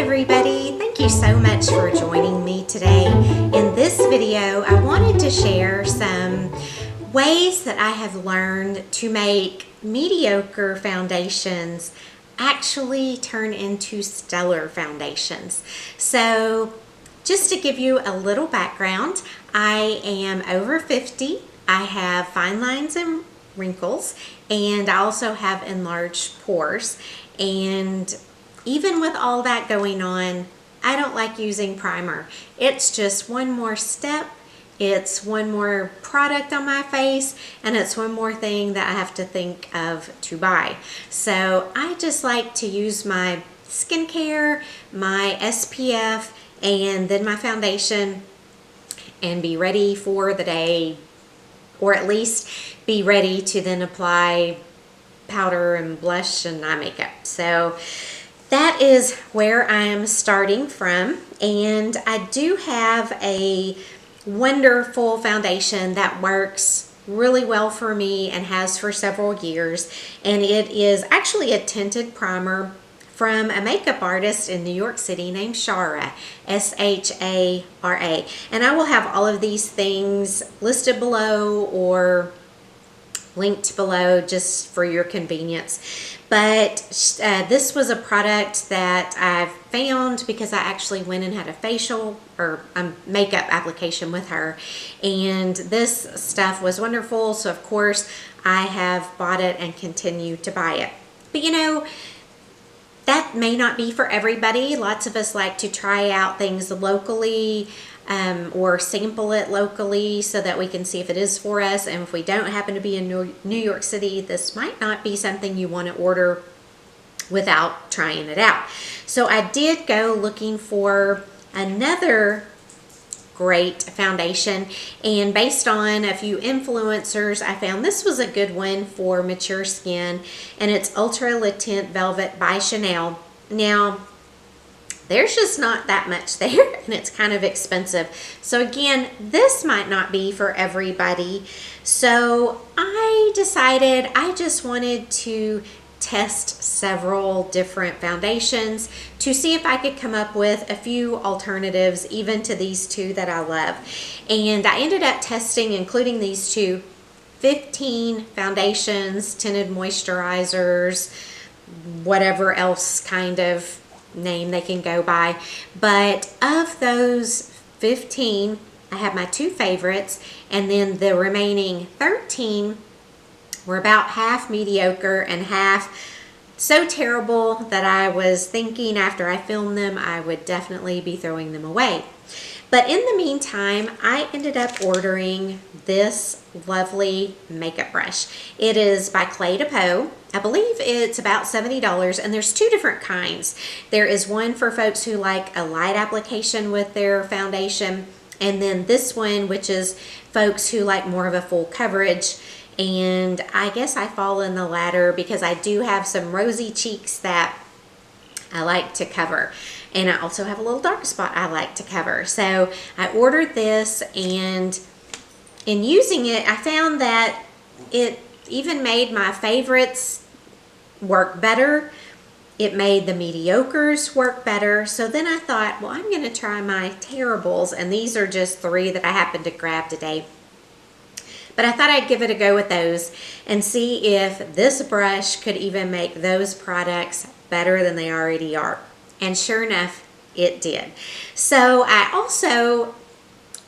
everybody, thank you so much for joining me today. In this video, I wanted to share some ways that I have learned to make mediocre foundations actually turn into stellar foundations. So just to give you a little background, I am over 50. I have fine lines and wrinkles, and I also have enlarged pores. And even with all that going on, I don't like using primer. It's just one more step. It's one more product on my face, and it's one more thing that I have to think of to buy. So I just like to use my skincare, my SPF, and then my foundation and be ready for the day, or at least be ready to then apply powder and blush and eye makeup. So that is where I am starting from, and I do have a wonderful foundation that works really well for me and has for several years, and it is actually a tinted primer from a makeup artist in New York City named Shara, S-H-A-R-A, and I will have all of these things listed below or linked below just for your convenience. But this was a product that I found because I actually went and had a facial or a makeup application with her, and this stuff was wonderful, so of course I have bought it and continue to buy it. But you know, that may not be for everybody. Lots of us like to try out things locally, or sample it locally so that we can see if it is for us. And if we don't happen to be in New York City, this might not be something you want to order without trying it out. So I did go looking for another great foundation, and based on a few influencers, I found this was a good one for mature skin, and it's Ultra Le Tint Velvet by Chanel. Now, there's just not that much there, and it's kind of expensive. So again, this might not be for everybody. So I decided I just wanted to test several different foundations to see if I could come up with a few alternatives even to these two that I love. And I ended up testing, including these two, 15 foundations, tinted moisturizers, whatever else kind of name they can go by. But of those 15, I have my two favorites, and then the remaining 13 were about half mediocre and half so terrible that I was thinking after I filmed them I would definitely be throwing them away. But in the meantime, I ended up ordering this lovely makeup brush. It is by Peau. I believe it's about $70, and there's two different kinds. There is one for folks who like a light application with their foundation, and then this one, which is folks who like more of a full coverage. And I guess I fall in the latter because I do have some rosy cheeks that I like to cover, and I also have a little dark spot I like to cover. So I ordered this, and in using it, I found that it even made my favorites work better. It made the mediocres work better. So then I thought, well, I'm going to try my terribles, and these are just three that I happened to grab today. But I thought I'd give it a go with those and see if this brush could even make those products better than they already are. And sure enough, it did. So I also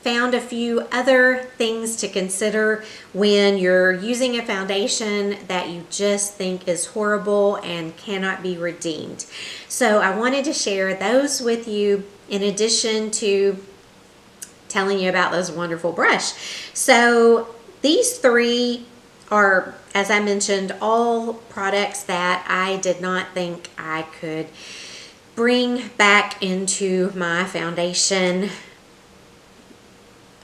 found a few other things to consider when you're using a foundation that you just think is horrible and cannot be redeemed. So I wanted to share those with you in addition to telling you about this wonderful brush. So these three are, as I mentioned, all products that I did not think I could bring back into my foundation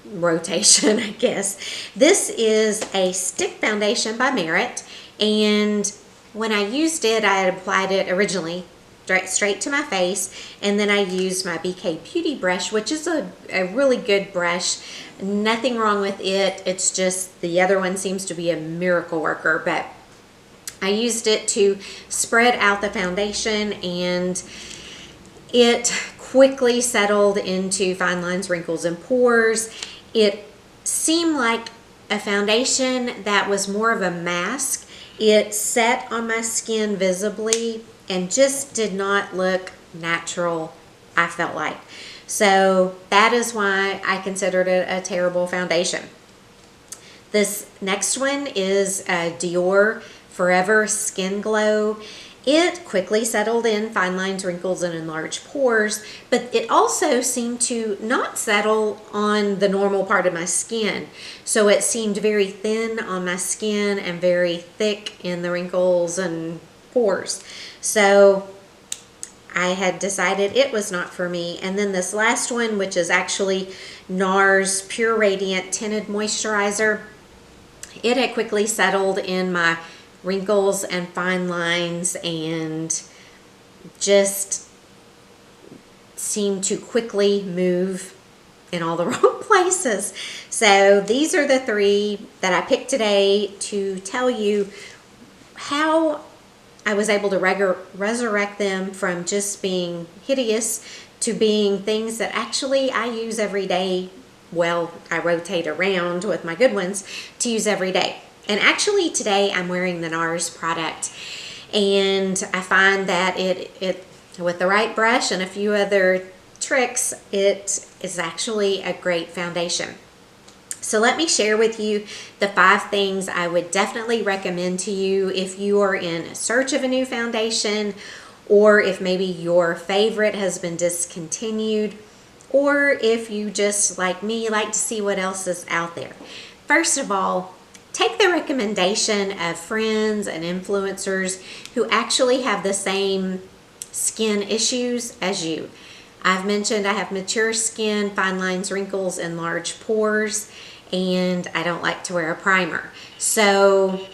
rotation, I guess. This is a stick foundation by Merit, and when I used it, I had applied it originally straight to my face, and then I used my BK Beauty brush, which is a really good brush. Nothing wrong with it. It's just the other one seems to be a miracle worker, but I used it to spread out the foundation, and It quickly settled into fine lines, wrinkles, and pores. It seemed like a foundation that was more of a mask. It set on my skin visibly and just did not look natural, I felt like. So that is why I considered it a terrible foundation. This next one is Dior Forever Skin Glow. It quickly settled in fine lines, wrinkles, and enlarged pores, but it also seemed to not settle on the normal part of my skin. So it seemed very thin on my skin and very thick in the wrinkles and pores. So I had decided it was not for me. And then this last one, which is actually NARS Pure Radiant Tinted Moisturizer, it had quickly settled in my wrinkles and fine lines and just seemed to quickly move in all the wrong places. So these are the three that I picked today to tell you how I was able to resurrect them from just being hideous to being things that actually I use every day. Well, I rotate around with my good ones to use every day. And actually today I'm wearing the NARS product, and I find that it with the right brush and a few other tricks, it is actually a great foundation. So let me share with you the 5 things I would definitely recommend to you if you are in search of a new foundation, or if maybe your favorite has been discontinued, or if you just like me like to see what else is out there. First of all, take the recommendation of friends and influencers who actually have the same skin issues as you. I've mentioned I have mature skin, fine lines, wrinkles, and large pores, and I don't like to wear a primer. So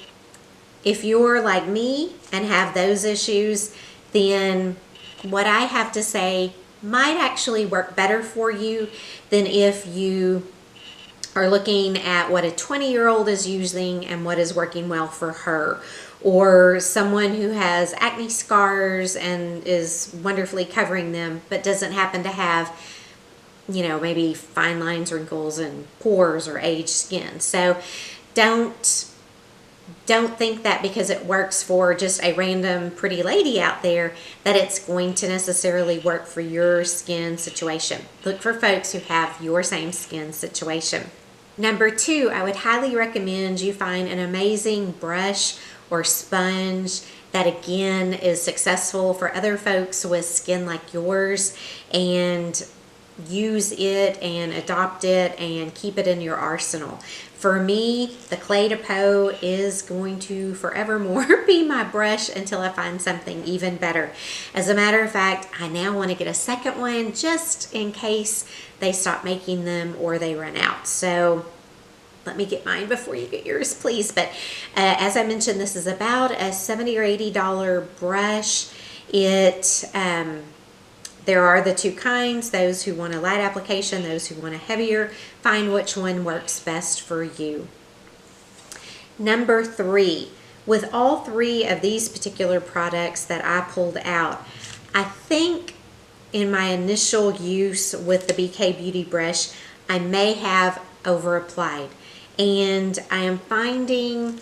if you're like me and have those issues, then what I have to say might actually work better for you than if you are looking at what a 20-year-old is using and what is working well for her, or someone who has acne scars and is wonderfully covering them but doesn't happen to have, you know, maybe fine lines, wrinkles, and pores or aged skin. So don't think that because it works for just a random pretty lady out there that it's going to necessarily work for your skin situation. Look for folks who have your same skin situation. Number 2, I would highly recommend you find an amazing brush or sponge that again is successful for other folks with skin like yours, and use it and adopt it and keep it in your arsenal. For me, the Clay de Peau is going to forevermore be my brush until I find something even better. As a matter of fact, I now want to get a second one just in case they stop making them or they run out. So let me get mine before you get yours, please. But as I mentioned, this is about a $70 or $80 brush. There are the 2 kinds, those who want a light application, those who want a heavier. Find which one works best for you. Number 3, with all 3 of these particular products that I pulled out, I think in my initial use with the BK Beauty brush, I may have over applied. And I am finding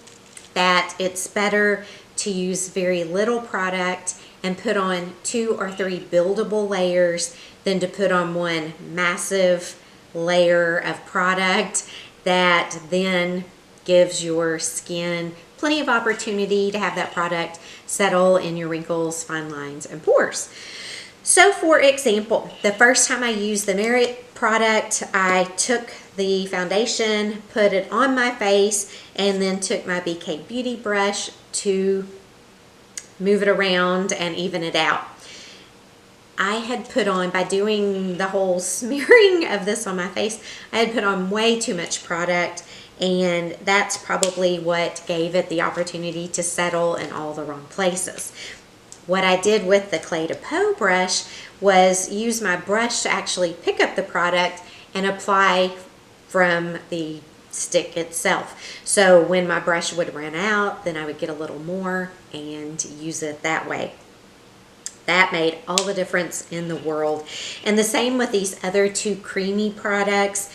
that it's better to use very little product and put on 2 or 3 buildable layers than to put on one massive layer of product that then gives your skin plenty of opportunity to have that product settle in your wrinkles, fine lines, and pores. So for example, the first time I used the Merit product, I took the foundation, put it on my face, and then took my BK Beauty brush to move it around and even it out. I had put on, by doing the whole smearing of this on my face, I had put on way too much product, and that's probably what gave it the opportunity to settle in all the wrong places. What I did with the Clay de Peau brush was use my brush to actually pick up the product and apply from the stick itself. So when my brush would run out, then I would get a little more and use it that way. That made all the difference in the world. And the same with these other two creamy products.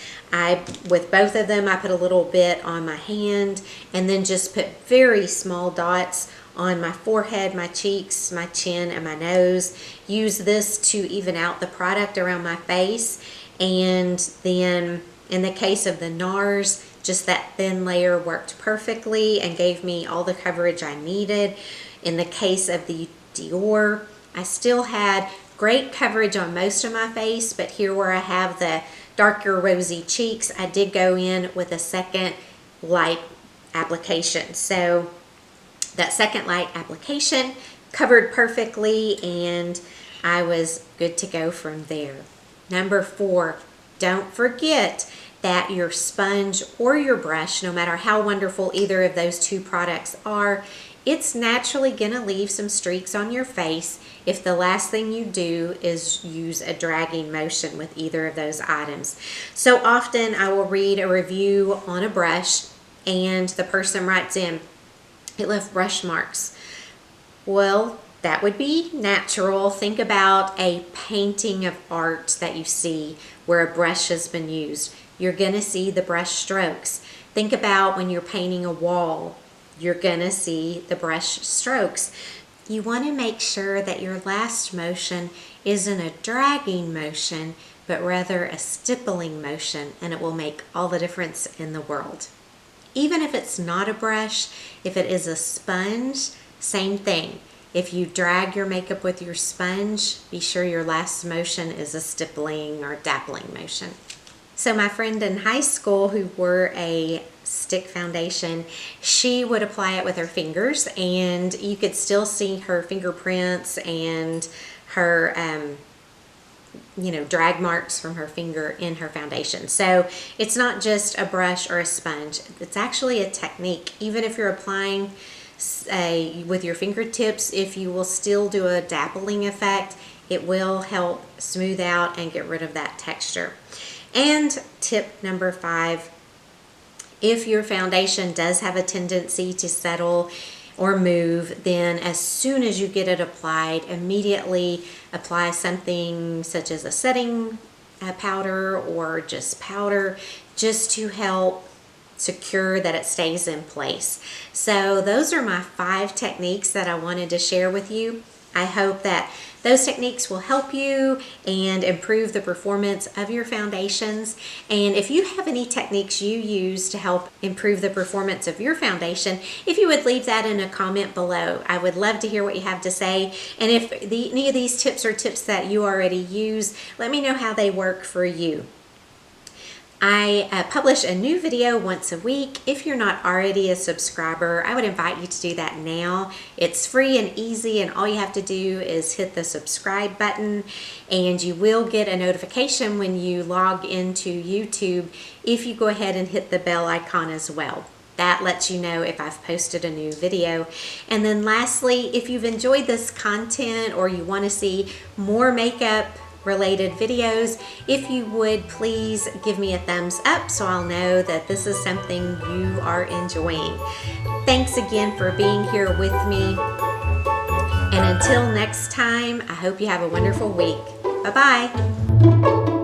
With both of them, I put a little bit on my hand and then just put very small dots on my forehead, my cheeks, my chin, and my nose. Use this to even out the product around my face. And then in the case of the NARS, just that thin layer worked perfectly and gave me all the coverage I needed. In the case of the Dior, I still had great coverage on most of my face, but here where I have the darker rosy cheeks, I did go in with a second light application. So that second light application covered perfectly and I was good to go from there. Number 4, don't forget that your sponge or your brush, no matter how wonderful either of those two products are, it's naturally gonna leave some streaks on your face if the last thing you do is use a dragging motion with either of those items. So often I will read a review on a brush and the person writes in, it left brush marks. Well, that would be natural. Think about a painting of art that you see where a brush has been used. You're gonna see the brush strokes. Think about when you're painting a wall, you're gonna see the brush strokes. You wanna make sure that your last motion isn't a dragging motion, but rather a stippling motion, and it will make all the difference in the world. Even if it's not a brush, if it is a sponge, same thing. If you drag your makeup with your sponge, be sure your last motion is a stippling or dappling motion. So my friend in high school who wore a stick foundation, she would apply it with her fingers and you could still see her fingerprints and her drag marks from her finger in her foundation. So it's not just a brush or a sponge, it's actually a technique. Even if you're applying with your fingertips, if you will still do a dappling effect, it will help smooth out and get rid of that texture. And tip number 5, if your foundation does have a tendency to settle or move, then as soon as you get it applied, immediately apply something such as a setting powder or just powder, just to help secure that it stays in place. So those are my 5 techniques that I wanted to share with you. I hope that those techniques will help you and improve the performance of your foundations. And if you have any techniques you use to help improve the performance of your foundation, if you would leave that in a comment below, I would love to hear what you have to say. And if any of these tips are tips that you already use, let me know how they work for you. I publish a new video once a week. If you're not already a subscriber, I would invite you to do that now. It's free and easy, and all you have to do is hit the subscribe button, and you will get a notification when you log into YouTube if you go ahead and hit the bell icon as well. That lets you know if I've posted a new video. And then lastly, if you've enjoyed this content or you want to see more makeup related videos, if you would please give me a thumbs up so I'll know that this is something you are enjoying. Thanks again for being here with me. And until next time, I hope you have a wonderful week. Bye-bye.